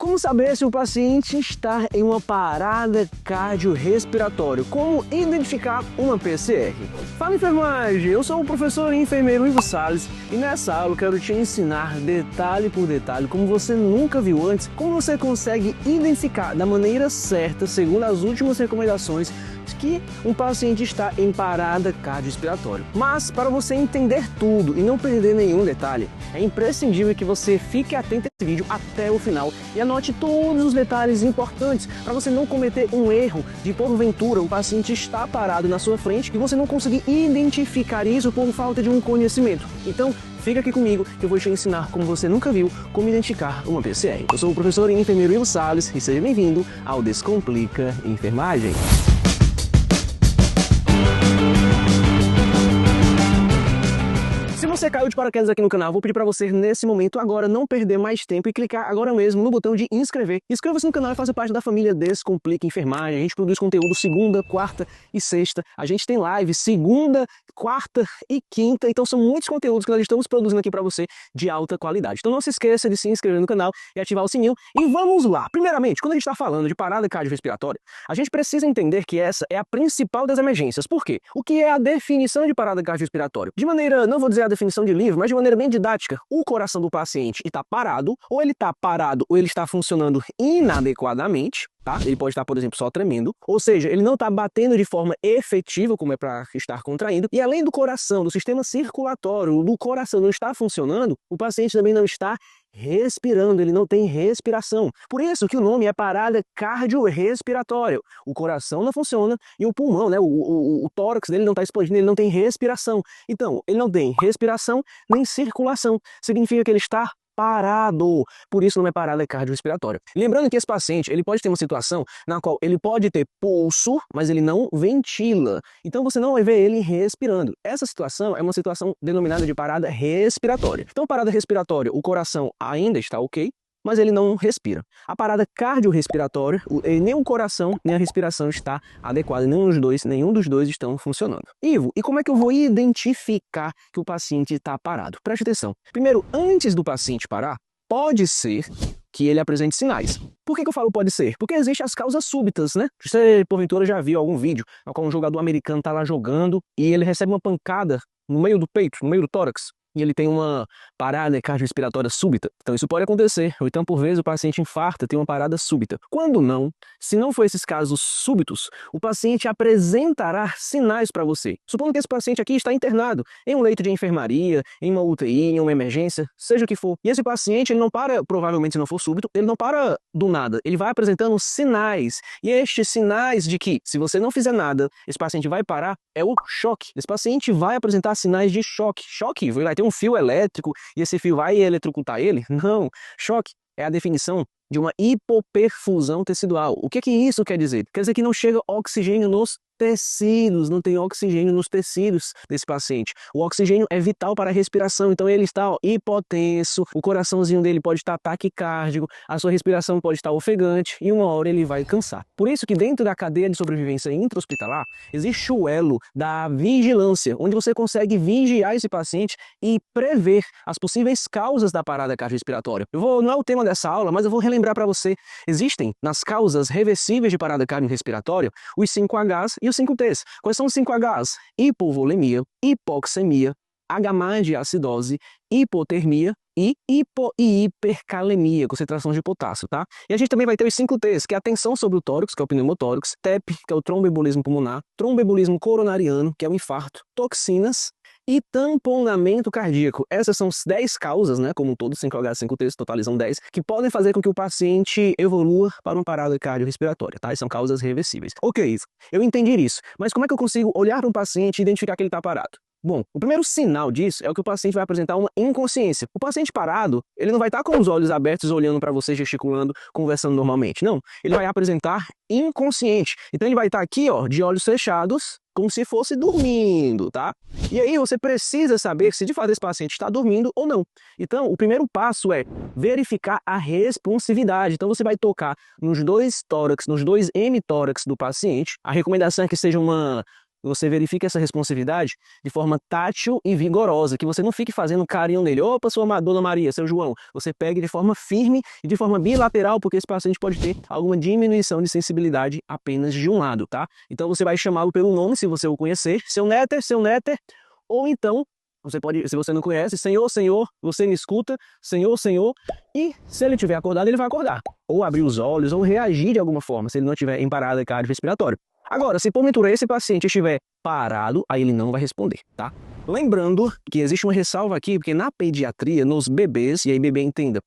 Como saber se o paciente está em uma parada cardiorrespiratória? Como identificar uma PCR? Fala, enfermagem! Eu sou o professor e enfermeiro Ivo Salles e nessa aula eu quero te ensinar detalhe por detalhe, como você nunca viu antes, como você consegue identificar da maneira certa, segundo as últimas recomendações, que um paciente está em parada cardiorrespiratória. Mas para você entender tudo e não perder nenhum detalhe, é imprescindível que você fique atento a esse vídeo até o final e anote todos os detalhes importantes para você não cometer um erro de porventura o paciente está parado na sua frente e você não conseguir identificar isso por falta de um conhecimento. Então, fica aqui comigo que eu vou te ensinar como você nunca viu como identificar uma PCR. Eu sou o professor e enfermeiro Ivo Salles e seja bem-vindo ao Descomplica Enfermagem. Se você caiu de paraquedas aqui no canal, vou pedir para você, nesse momento, agora não perder mais tempo e clicar agora mesmo no botão de inscrever. Inscreva-se no canal e faça parte da família Descomplica Enfermagem. A gente produz conteúdo segunda, quarta e sexta. A gente tem live segunda, quarta e quinta. Então são muitos conteúdos que nós estamos produzindo aqui para você de alta qualidade. Então não se esqueça de se inscrever no canal e ativar o sininho. E vamos lá! Primeiramente, quando a gente está falando de parada cardiorrespiratória, a gente precisa entender que essa é a principal das emergências. Por quê? O que é a definição de parada cardiorrespiratória? De maneira, não vou dizer a definição de livro, mas de maneira bem didática, o coração do paciente está parado, ou ele está parado, ou ele está funcionando inadequadamente, tá? Ele pode estar, por exemplo, só tremendo, ou seja, ele não está batendo de forma efetiva, como é para estar contraindo, e além do coração, do sistema circulatório, do coração não estar funcionando, o paciente também não está respirando, ele não tem respiração. Por isso que o nome é parada cardiorrespiratória. O coração não funciona e o pulmão, né, o tórax dele não está explodindo, ele não tem respiração. Então, ele não tem respiração nem circulação. Significa que ele está parado, por isso não é parada cardiorrespiratória. Lembrando que esse paciente, ele pode ter uma situação na qual ele pode ter pulso, mas ele não ventila. Então você não vai ver ele respirando. Essa situação é uma situação denominada de parada respiratória. Então, parada respiratória, o coração ainda está ok, mas ele não respira. A parada cardiorrespiratória, nem o coração nem a respiração está adequada, nenhum dos dois estão funcionando. Ivo, e como é que eu vou identificar que o paciente está parado? Preste atenção. Primeiro, antes do paciente parar, pode ser que ele apresente sinais. Por que eu falo pode ser? Porque existem as causas súbitas, né? Você, porventura, já viu algum vídeo no qual um jogador americano está lá jogando e ele recebe uma pancada no meio do peito, no meio do tórax, e ele tem uma parada cardiorrespiratória súbita. Então isso pode acontecer, ou então por vezes o paciente infarta, tem uma parada súbita. Quando não, se não for esses casos súbitos, o paciente apresentará sinais para você. Supondo que esse paciente aqui está internado em um leito de enfermaria, em uma UTI, em uma emergência, seja o que for. E esse paciente, ele não para, provavelmente se não for súbito, ele não para do nada. Ele vai apresentando sinais. E estes sinais de que, se você não fizer nada, esse paciente vai parar, é o choque. Esse paciente vai apresentar sinais de choque. Choque, vai ter um fio elétrico e esse fio vai eletrocutar ele? Não. Choque é a definição de uma hipoperfusão tecidual. O que isso quer dizer? Quer dizer que não chega oxigênio nos tecidos, não tem oxigênio nos tecidos desse paciente. O oxigênio é vital para a respiração, então ele está hipotenso, o coraçãozinho dele pode estar taquicárdico, a sua respiração pode estar ofegante e uma hora ele vai cansar. Por isso que dentro da cadeia de sobrevivência intra-hospitalar existe o elo da vigilância, onde você consegue vigiar esse paciente e prever as possíveis causas da parada cardiorrespiratória. Não é o tema dessa aula, mas eu vou relembrar para você. Existem nas causas reversíveis de parada cardiorrespiratória os 5Hs e os 5Ts. Quais são os 5Hs? Hipovolemia, hipoxemia, H+ de acidose, hipotermia e hipercalemia, concentração de potássio, tá? E a gente também vai ter os 5Ts, que é a tensão sobre o tórax, que é o pneumotórax, TEP, que é o tromboembolismo pulmonar, tromboembolismo coronariano, que é o infarto, toxinas e tamponamento cardíaco. Essas são 10 causas, né, como um todo, 5H, 5T, totalizam 10, que podem fazer com que o paciente evolua para uma parada cardiorrespiratória, tá? E são causas reversíveis. Ok, eu entendi isso, mas como é que eu consigo olhar para um paciente e identificar que ele está parado? Bom, o primeiro sinal disso é que o paciente vai apresentar uma inconsciência. O paciente parado, ele não vai estar com os olhos abertos, olhando para você, gesticulando, conversando normalmente. Não, ele vai apresentar inconsciente. Então ele vai estar aqui, ó, de olhos fechados, como se fosse dormindo, tá? E aí você precisa saber se de fato esse paciente está dormindo ou não. Então, o primeiro passo é verificar a responsividade. Então você vai tocar nos dois tórax, nos dois hemitórax do paciente. A recomendação é que seja uma você verifica essa responsividade de forma tátil e vigorosa, que você não fique fazendo carinho nele. Opa, sua Dona Maria, seu João. Você pegue de forma firme e de forma bilateral, porque esse paciente pode ter alguma diminuição de sensibilidade apenas de um lado, tá? Então você vai chamá-lo pelo nome, se você o conhecer, seu Néter, ou então você pode, se você não conhece, Senhor, Senhor, você me escuta, Senhor, Senhor, e se ele estiver acordado, ele vai acordar, ou abrir os olhos, ou reagir de alguma forma, se ele não estiver em parada cardiorrespiratória. Agora, se porventura esse paciente estiver parado, aí ele não vai responder, tá? Lembrando que existe uma ressalva aqui, porque na pediatria, nos bebês, e aí bebê entenda,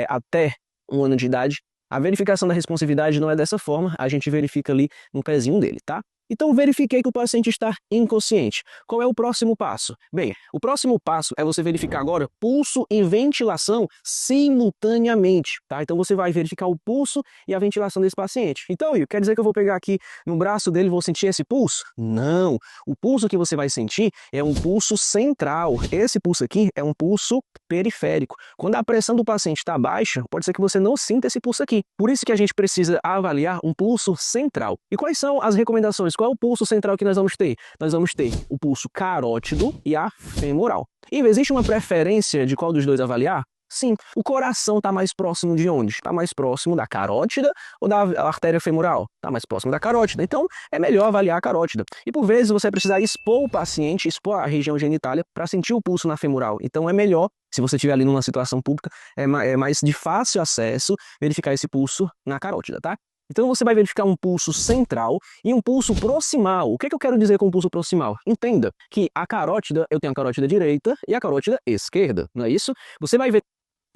até 1 ano de idade, a verificação da responsividade não é dessa forma, a gente verifica ali no pezinho dele, tá? Então, verifiquei que o paciente está inconsciente. Qual é o próximo passo? Bem, o próximo passo é você verificar agora pulso e ventilação simultaneamente, tá? Então, você vai verificar o pulso e a ventilação desse paciente. Então, quer dizer que eu vou pegar aqui no braço dele e vou sentir esse pulso? Não! O pulso que você vai sentir é um pulso central. Esse pulso aqui é um pulso periférico. Quando a pressão do paciente está baixa, pode ser que você não sinta esse pulso aqui. Por isso que a gente precisa avaliar um pulso central. E quais são as recomendações? Qual é o pulso central que nós vamos ter? Nós vamos ter o pulso carótido e a femoral. E existe uma preferência de qual dos dois avaliar? Sim, o coração está mais próximo de onde? Está mais próximo da carótida ou da artéria femoral? Está mais próximo da carótida. Então, é melhor avaliar a carótida. E por vezes você vai precisar expor o paciente, expor a região genitália para sentir o pulso na femoral. Então, é melhor, se você estiver ali numa situação pública, é mais de fácil acesso verificar esse pulso na carótida, tá? Então você vai verificar um pulso central e um pulso proximal. O que eu quero dizer com pulso proximal? Entenda que a carótida, eu tenho a carótida direita e a carótida esquerda, não é isso? Você vai ver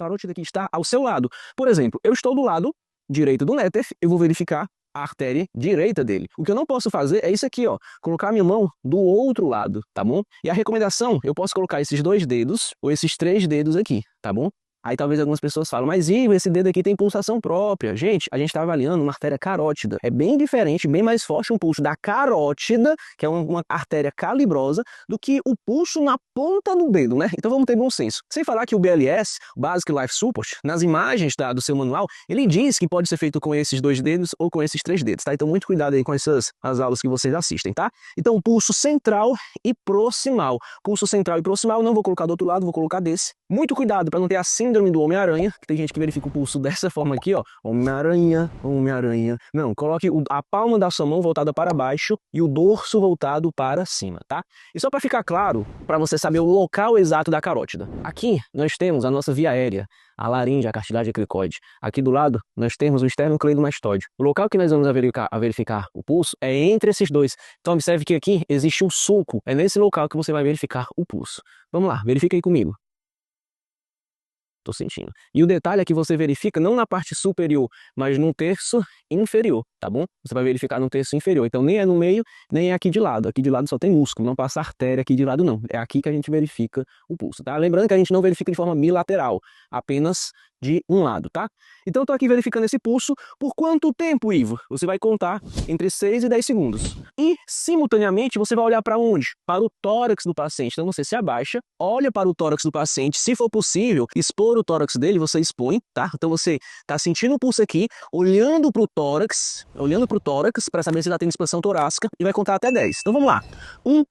a carótida que está ao seu lado. Por exemplo, eu estou do lado direito do néter, eu vou verificar a artéria direita dele. O que eu não posso fazer é isso aqui, ó, colocar a minha mão do outro lado, tá bom? E a recomendação, eu posso colocar esses 2 dedos ou esses 3 dedos aqui, tá bom? Aí talvez algumas pessoas falam, mas Ivo, esse dedo aqui tem pulsação própria. Gente, a gente está avaliando uma artéria carótida. É bem diferente, bem mais forte um pulso da carótida, que é uma artéria calibrosa, do que o pulso na ponta do dedo, né? Então vamos ter bom senso. Sem falar que o BLS, Basic Life Support, nas imagens do seu manual, ele diz que pode ser feito com esses 2 dedos ou com esses 3 dedos, tá? Então muito cuidado aí com as aulas que vocês assistem, tá? Então pulso central e proximal. Pulso central e proximal, não vou colocar do outro lado, vou colocar desse. Muito cuidado para não ter a síndrome do Homem-Aranha, que tem gente que verifica o pulso dessa forma aqui, ó. Homem-Aranha, Homem-Aranha. Não, coloque a palma da sua mão voltada para baixo e o dorso voltado para cima, tá? E só para ficar claro, para você saber o local exato da carótida. Aqui nós temos a nossa via aérea, a laringe, a cartilagem cricoide. Aqui do lado nós temos o esternocleidomastoide. O local que nós vamos verificar o pulso é entre esses dois. Então observe que aqui existe um sulco. É nesse local que você vai verificar o pulso. Vamos lá, verifica aí comigo. Tô sentindo. E o detalhe é que você verifica não na parte superior, mas num terço inferior, tá bom? Você vai verificar no terço inferior. Então nem é no meio, nem é aqui de lado. Aqui de lado só tem músculo, não passa artéria aqui de lado não. É aqui que a gente verifica o pulso, tá? Lembrando que a gente não verifica de forma bilateral, apenas de um lado, tá? Então eu tô aqui verificando esse pulso. Por quanto tempo, Ivo? Você vai contar entre 6 e 10 segundos. E, simultaneamente, você vai olhar para onde? Para o tórax do paciente. Então você se abaixa, olha para o tórax do paciente. Se for possível, expor o tórax dele, você expõe, tá? Então você tá sentindo o pulso aqui, olhando para o tórax para saber se está tendo expansão torácica e vai contar até 10. Então vamos lá. 1,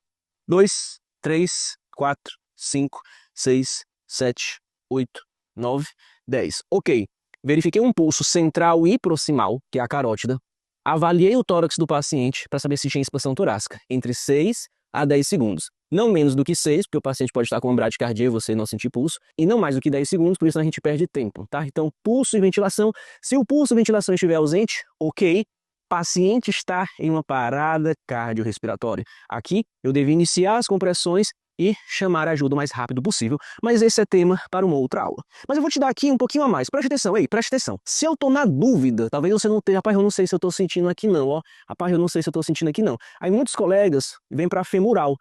2, 3, 4, 5, 6, 7, 8, 9, 10. Ok, verifiquei um pulso central e proximal, que é a carótida. Avaliei o tórax do paciente para saber se tinha expansão torácica, entre 6 a 10 segundos. Não menos do que 6, porque o paciente pode estar com uma bradicardia e você não sentir pulso, e não mais do que 10 segundos, por isso a gente perde tempo, tá? Então, pulso e ventilação. Se o pulso e ventilação estiver ausente, ok, paciente está em uma parada cardiorrespiratória. Aqui, eu devo iniciar as compressões e chamar a ajuda o mais rápido possível, mas esse é tema para uma outra aula. Mas eu vou te dar aqui um pouquinho a mais, preste atenção, preste atenção. Se eu tô na dúvida, talvez você não tenha, rapaz, eu não sei se eu tô sentindo aqui não, ó, rapaz, eu não sei se eu tô sentindo aqui não. Aí muitos colegas vêm para femoral,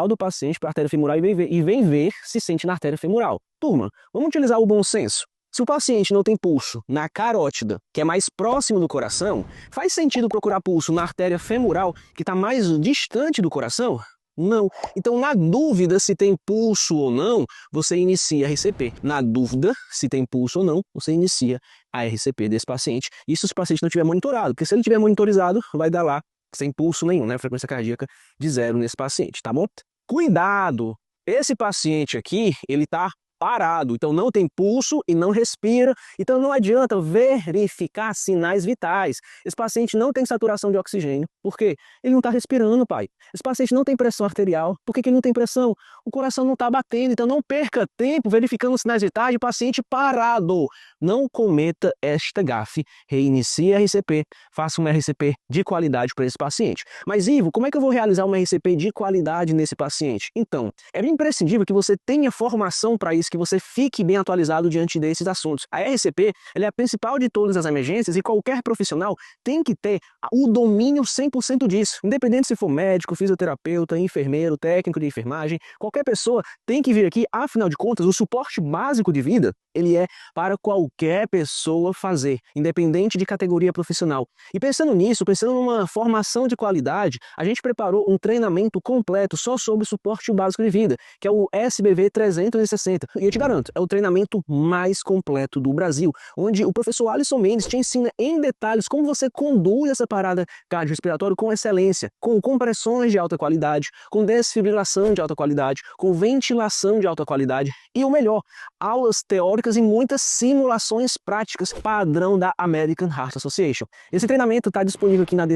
do paciente, para artéria femoral e vem ver se sente na artéria femoral. Turma, vamos utilizar o bom senso. Se o paciente não tem pulso na carótida, que é mais próximo do coração, faz sentido procurar pulso na artéria femoral, que está mais distante do coração? Não. Então, na dúvida se tem pulso ou não, você inicia a RCP. Na dúvida se tem pulso ou não, você inicia a RCP desse paciente. Isso se o paciente não estiver monitorado, porque se ele estiver monitorizado, vai dar lá sem pulso nenhum, né? Frequência cardíaca de 0 nesse paciente, tá bom? Cuidado! Esse paciente aqui, ele tá parado, então não tem pulso e não respira, então não adianta verificar sinais vitais. Esse paciente não tem saturação de oxigênio, por quê? Ele não está respirando, pai. Esse paciente não tem pressão arterial, por que ele não tem pressão? O coração não está batendo, então não perca tempo verificando os sinais vitais de paciente parado. Não cometa esta gafe, reinicie a RCP, faça uma RCP de qualidade para esse paciente. Mas Ivo, como é que eu vou realizar uma RCP de qualidade nesse paciente? Então, é imprescindível que você tenha formação para isso, que você fique bem atualizado diante desses assuntos. A RCP ela é a principal de todas as emergências e qualquer profissional tem que ter o domínio 100% disso. Independente se for médico, fisioterapeuta, enfermeiro, técnico de enfermagem, qualquer pessoa tem que vir aqui. Afinal de contas, o suporte básico de vida, ele é para qualquer pessoa fazer, independente de categoria profissional. E pensando nisso, pensando numa formação de qualidade, a gente preparou um treinamento completo só sobre suporte básico de vida, que é o SBV 360. E eu te garanto, é o treinamento mais completo do Brasil, onde o professor Alisson Mendes te ensina em detalhes como você conduz essa parada cardiorrespiratória com excelência, com compressões de alta qualidade, com desfibrilação de alta qualidade, com ventilação de alta qualidade e o melhor, aulas teóricas e muitas simulações práticas padrão da American Heart Association. Esse treinamento está disponível aqui na